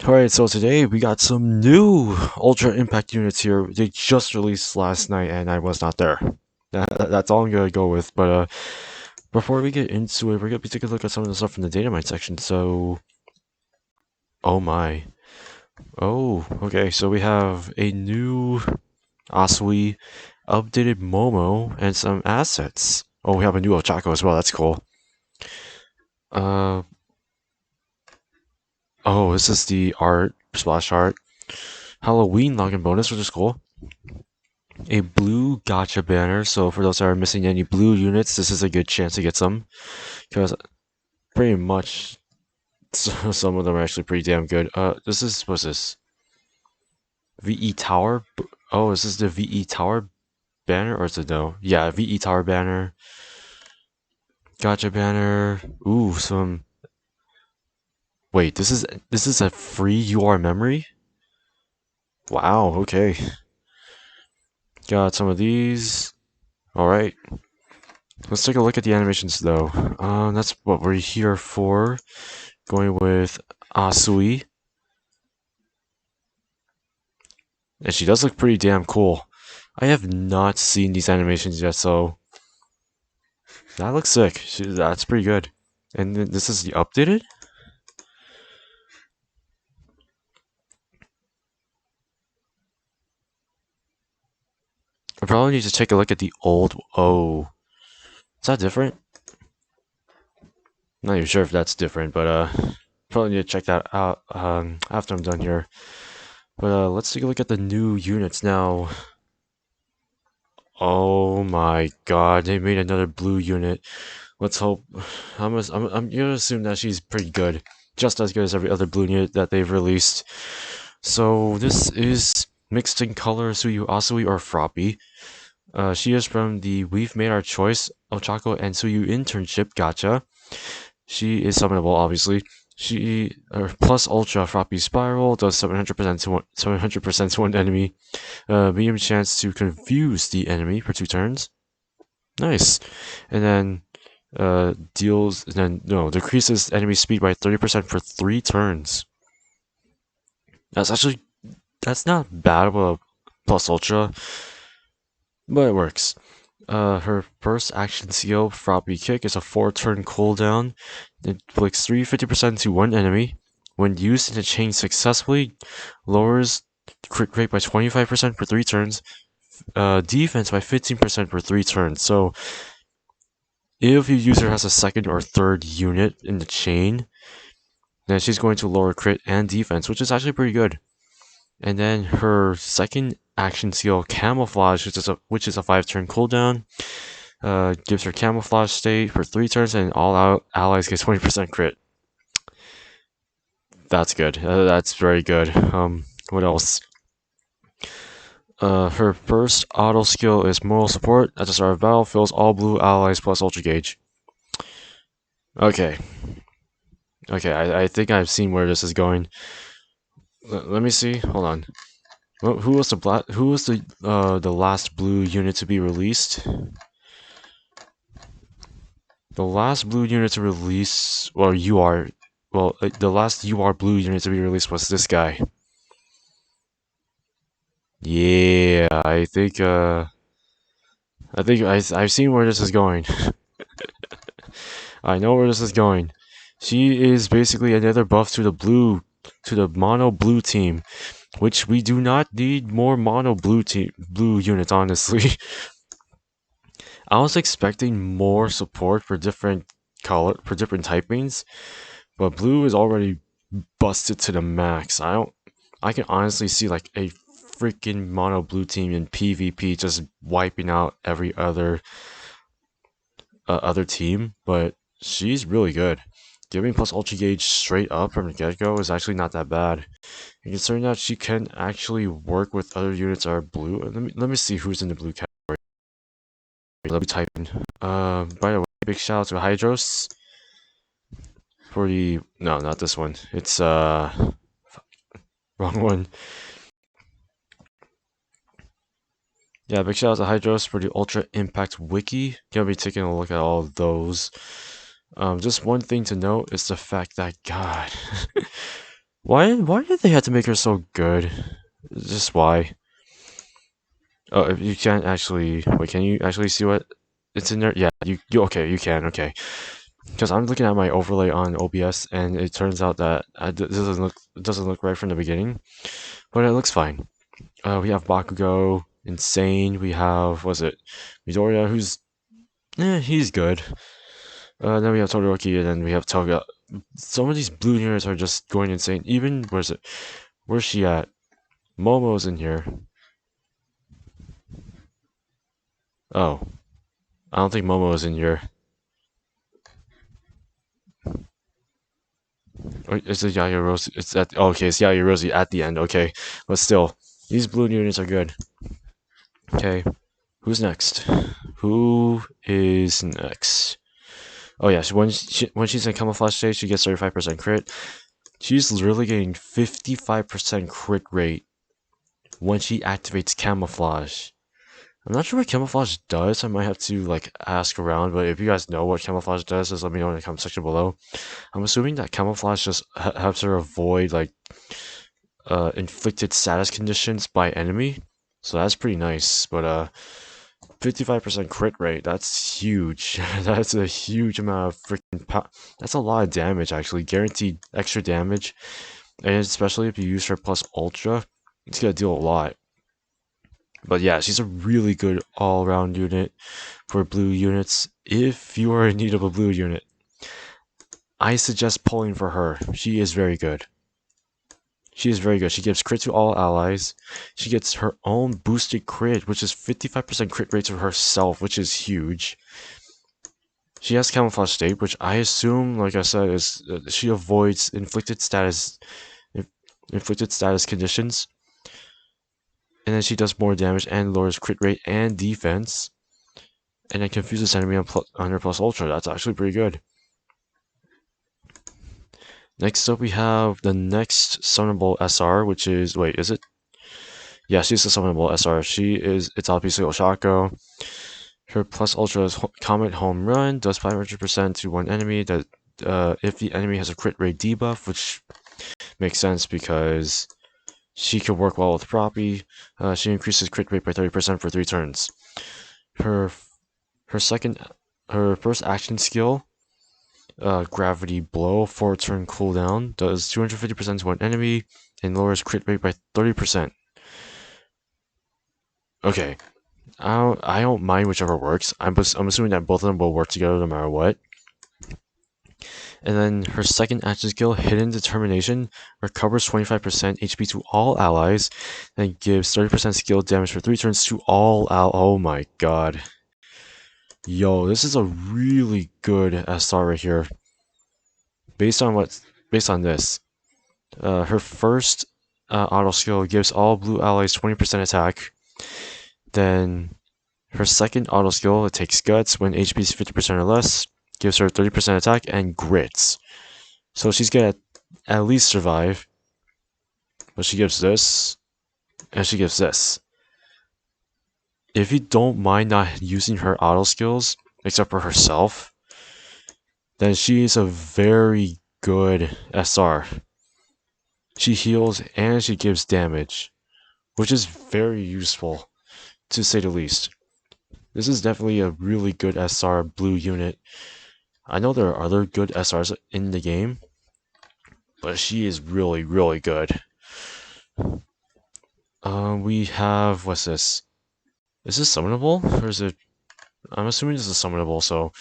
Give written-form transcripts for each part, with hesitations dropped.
Alright, so today we got some new Ultra Impact units here. They just released last night and I was not there. That's all I'm gonna go with. But before we get into it, we're gonna be taking a look at some of the stuff from the data mine section. So, oh my. Oh, okay, so we have a new Asui, updated Momo, and some assets. Oh, we have a new OCHAKO as well, that's cool. Uh, oh, this is the art, splash art. Halloween login bonus, which is cool. A blue gotcha banner, so for those that are missing any blue units, this is a good chance to get some, because pretty much some of them are actually pretty damn good. What's this? VE Tower? Oh, is this the VE Tower banner, or is it no? Yeah, VE Tower banner. Gotcha banner. Ooh, some... Wait, this is a free UR memory? Wow, okay. Got some of these. Alright. Let's take a look at the animations though. That's what we're here for. Going with Asui. And she does look pretty damn cool. I have not seen these animations yet, so that looks sick. That's pretty good. And then this is the updated? I probably need to take a look at the old. Oh, is that different? Not even sure if that's different, but probably need to check that out after I'm done here. But let's take a look at the new units now. Oh my god, they made another blue unit. Let's hope. I'm gonna assume that she's pretty good, just as good as every other blue unit that they've released. So this is mixed in color Tsuyu Asui or FROPPY. She is from the We've Made Our Choice OCHAKO and Tsuyu internship. Gotcha. She is summonable, obviously. She plus Ultra FROPPY Spiral does 700% to one enemy. Medium chance to confuse the enemy for 2 turns. Nice. And then decreases enemy speed by 30% for 3 turns. That's not bad with a plus Ultra, but it works. Her first action skill, FROPPY Kick, is a 4-turn cooldown. It inflicts 350% to one enemy. When used in a chain successfully, lowers crit rate by 25% for 3 turns, defense by 15% for 3 turns. So, if your user has a second or third unit in the chain, then she's going to lower crit and defense, which is actually pretty good. And then her second action skill, Camouflage, which is a 5-turn cooldown, gives her Camouflage state for 3 turns, and all allies get 20% crit. That's good. That's very good. What else? Her first auto skill is Moral Support. At the start of battle, fills all blue allies plus Ultra Gauge. Okay. Okay, I think I've seen where this is going. Let me see. Hold on. Who was the last blue unit to be released? The last blue unit to release, well, the last UR blue unit to be released was this guy. Yeah, I think I've seen where this is going. I know where this is going. She is basically another buff to the mono blue team, which we do not need more mono blue units, honestly. I was expecting more support for different typings, but blue is already busted to the max. I can honestly see like a freaking mono blue team in PvP just wiping out every other team, but she's really good. Giving plus Ultra Gauge straight up from the get-go is actually not that bad. And considering that she can actually work with other units that are blue, let me see who's in the blue category. Let me type in. By the way, big shout out to Hydros for the no, not this one. It's wrong one. Yeah, big shout out to Hydros for the Ultra Impact Wiki. Gonna be taking a look at all of those. Just one thing to note is the fact that, God, Why did they have to make her so good? Just why? Oh, if you can't actually wait, can you actually see what it's in there? Yeah, you okay? You can, okay. Because I'm looking at my overlay on OBS, and it turns out that it doesn't look right from the beginning, but it looks fine. We have Bakugo, Insane. We have was it Midoriya, who's he's good. Then we have Todoroki, and then we have Toga. Some of these blue units are just going insane. Even where's it? Where's she at? Momo's in here. Oh, I don't think Momo is in here. Or is it Yaoyorozu? It's at okay, it's Yaoyorozu at the end. Okay, but still, these blue units are good. Okay, who's next? Who is next? Oh yeah, so when she's in camouflage stage, she gets 35% crit. She's literally getting 55% crit rate when she activates camouflage. I'm not sure what camouflage does. I might have to like ask around, but if you guys know what camouflage does, just let me know in the comment section below. I'm assuming that camouflage just helps her avoid like inflicted status conditions by enemy, so that's pretty nice. But 55% crit rate, that's huge. That's a huge amount of freaking that's a lot of damage actually, guaranteed extra damage, and especially if you use her plus ultra, it's gonna deal a lot. But yeah, she's a really good all-around unit for blue units. If you are in need of a blue unit, I suggest pulling for her. She is very good. She is very good. She gives crit to all allies. She gets her own boosted crit, which is 55% crit rate to herself, which is huge. She has camouflage state, which I assume, like I said, is she avoids inflicted status conditions, and then she does more damage and lowers crit rate and defense, and then confuses enemy on her plus ultra. That's actually pretty good. Next up, we have the next summonable SR, which is wait, is it? Yeah, she's a summonable SR. It's obviously OCHAKO. Her plus ultra is Comet Home Run, does 500% to one enemy that if the enemy has a crit rate debuff, which makes sense because she could work well with FROPPY. She increases crit rate by 30% for 3 turns. Her first action skill, Gravity Blow, 4-turn cooldown, does 250% to one enemy and lowers crit rate by 30%. Okay, I don't mind whichever works. I'm assuming that both of them will work together no matter what. And then her second action skill, Hidden Determination, recovers 25% HP to all allies, and gives 30% skill damage for 3 turns to all oh my god. Yo, this is a really good SR right here. Based on this, her first auto skill gives all blue allies 20% attack. Then her second auto skill, it takes guts when HP is 50% or less, gives her 30% attack and grits. So she's gonna at least survive. But she gives this, and she gives this. If you don't mind not using her auto skills, except for herself, then she is a very good SR. She heals and she gives damage, which is very useful, to say the least. This is definitely a really good SR blue unit. I know there are other good SRs in the game, but she is really, really good. We have, what's this? Is this summonable? Or is it... I'm assuming this is summonable, so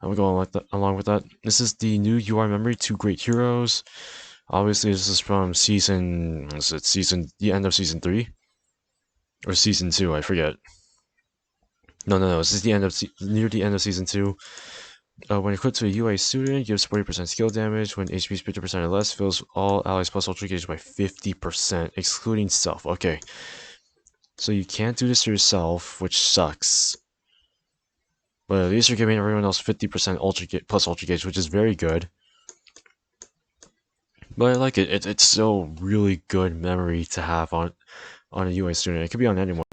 I'm going along with that. This is the new UR memory, Two Great Heroes. Obviously, this is from the end of season 3? Or season 2, I forget. No, this is near the end of season 2. When equipped to a UA student, gives 40% skill damage. When HP is 50% or less, fills all allies plus ultra gauge by 50%, excluding self. Okay. So you can't do this to yourself, which sucks. But at least you're giving everyone else 50% plus ultra gauge, which is very good. But I like it. It's still really good memory to have on a UA student. It could be on anyone,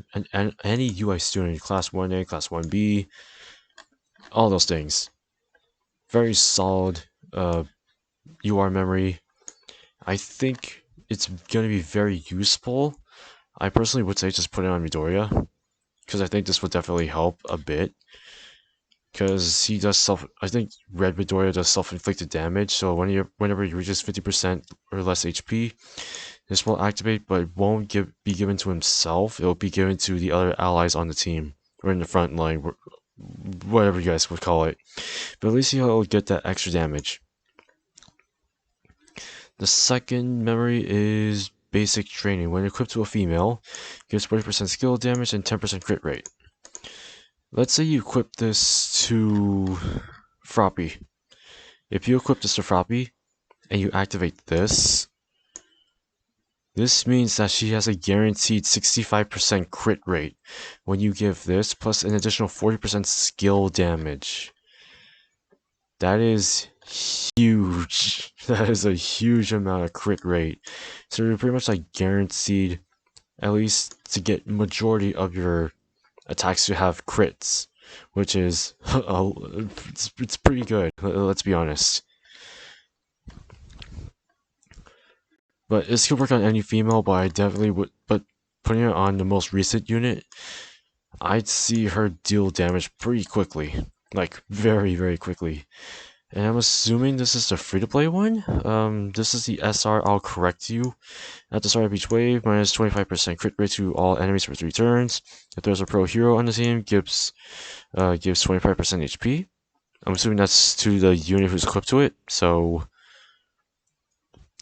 any UA student, class 1A, class 1B, all those things. Very solid UR memory. I think it's gonna be very useful. I personally would say just put it on Midoriya, because I think this would definitely help a bit. Because he does I think Red Midoriya does self-inflicted damage, so whenever he reaches 50% or less HP, this will activate, but it won't be given to himself. It'll be given to the other allies on the team, or in the front line, whatever you guys would call it. But at least he'll get that extra damage. The second memory is basic training. When equipped to a female, gives 40% skill damage and 10% crit rate. Let's say you equip this to FROPPY. If you equip this to FROPPY and you activate this means that she has a guaranteed 65% crit rate when you give this, plus an additional 40% skill damage. That is huge. That is a huge amount of crit rate. So you're pretty much like guaranteed at least to get majority of your attacks to have crits, which is it's pretty good. Let's be honest. But this could work on any female, but I definitely would. But putting it on the most recent unit, I'd see her deal damage pretty quickly, like very, very quickly. And I'm assuming this is the free-to-play one. This is the SR. I'll correct you. At the start of each wave, minus 25% crit rate to all enemies for 3 turns. If there's a pro hero on the team, gives 25% HP. I'm assuming that's to the unit who's equipped to it. So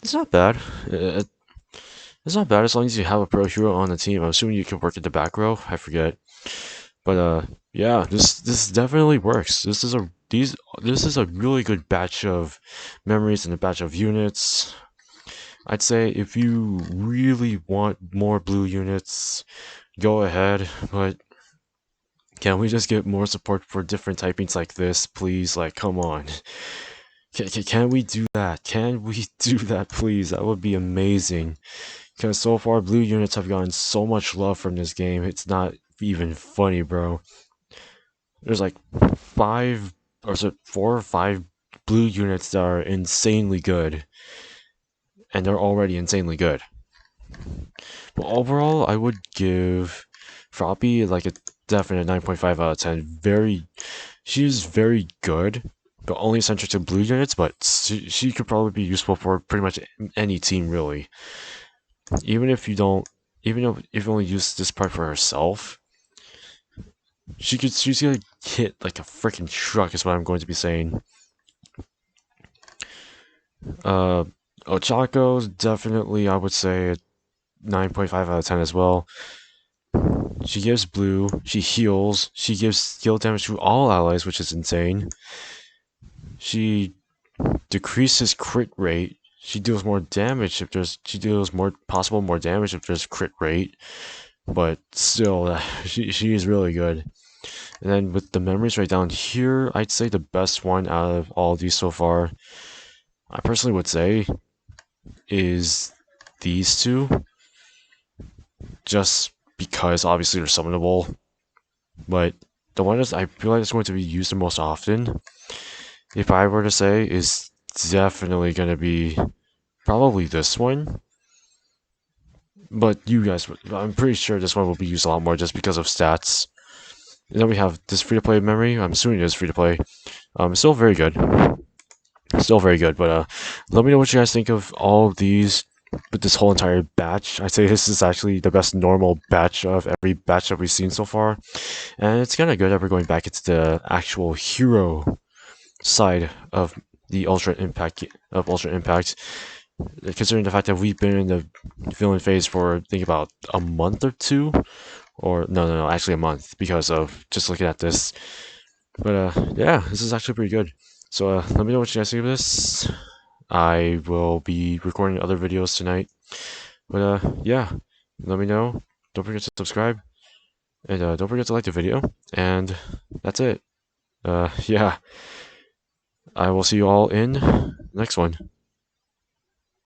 it's not bad. It's not bad as long as you have a pro hero on the team. I'm assuming you can work at the back row. I forget. But yeah, this definitely works. This is a really good batch of memories and a batch of units. I'd say if you really want more blue units, go ahead, but can we just get more support for different typings like this, please? Like, come on. Can we do that? Can we do that, please? That would be amazing. Because so far, blue units have gotten so much love from this game, it's not even funny, bro. There's like 4 or 5 blue units that are insanely good. And they're already insanely good. But overall, I would give FROPPY like a definite 9.5 out of 10. She's very good, but only centric to blue units, but she could probably be useful for pretty much any team, really. Even if you only use this part for herself, she's gonna hit like a freaking truck is what I'm going to be saying. OCHAKO, definitely I would say 9.5 out of 10 as well. She gives blue, she heals, she gives skill damage to all allies, which is insane. She decreases crit rate. She deals more damage if there's more damage if there's crit rate. But still, she is really good. And then with the memories right down here, I'd say the best one out of all of these so far, I personally would say, is these two. Just because obviously they're summonable. But the one that I feel like is going to be used the most often, if I were to say, is definitely going to be probably this one. But I'm pretty sure this one will be used a lot more just because of stats. And then we have this free-to-play memory. I'm assuming it is free-to-play. It's still very good. Still very good, but let me know what you guys think of all of these with this whole entire batch. I'd say this is actually the best normal batch of every batch that we've seen so far. And it's kind of good that we're going back into the actual hero side of the Ultra Impact, considering the fact that we've been in the villain phase for, I think, about a month or 2. Or, no, actually a month, because of just looking at this. But, yeah, this is actually pretty good. So, let me know what you guys think of this. I will be recording other videos tonight. But, yeah, let me know. Don't forget to subscribe. And, don't forget to like the video. And that's it. Yeah. I will see you all in the next one.